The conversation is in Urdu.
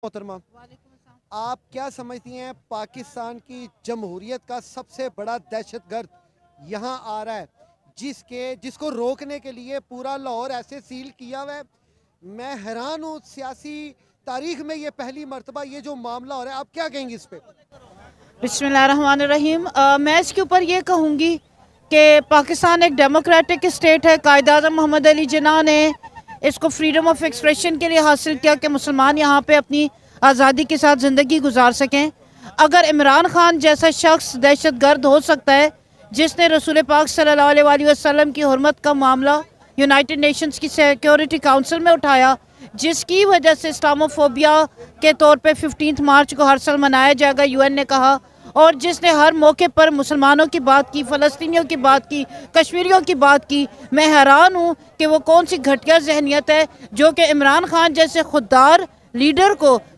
محترمہ، آپ کیا سمجھتی ہیں پاکستان کی جمہوریت کا سب سے بڑا دہشت گرد یہاں آ رہا ہے جس کو روکنے کے لیے پورا لاہور ایسے سیل کیا ہوا ہے؟ میں حیران ہوں، سیاسی تاریخ میں یہ پہلی مرتبہ یہ جو معاملہ ہو رہا ہے، آپ کیا کہیں گے اس پہ؟ بسم اللہ الرحمن الرحیم۔ میں اس کے اوپر یہ کہوں گی کہ پاکستان ایک ڈیموکریٹک اسٹیٹ ہے۔ قائد اعظم محمد علی جناح نے اس کو فریڈم آف ایکسپریشن کے لیے حاصل کیا کہ مسلمان یہاں پہ اپنی آزادی کے ساتھ زندگی گزار سکیں۔ اگر عمران خان جیسا شخص دہشت گرد ہو سکتا ہے جس نے رسول پاک صلی اللہ علیہ وسلم کی حرمت کا معاملہ یونائٹڈ نیشنز کی سیکیورٹی کاؤنسل میں اٹھایا، جس کی وجہ سے اسلاموفوبیا کے طور پہ 15 مارچ کو ہر سال منایا جائے گا، UN نے کہا، اور جس نے ہر موقع پر مسلمانوں کی بات کی، فلسطینیوں کی بات کی، کشمیریوں کی بات کی، میں حیران ہوں کہ وہ کون سی گھٹیا ذہنیت ہے جو کہ عمران خان جیسے خوددار لیڈر کو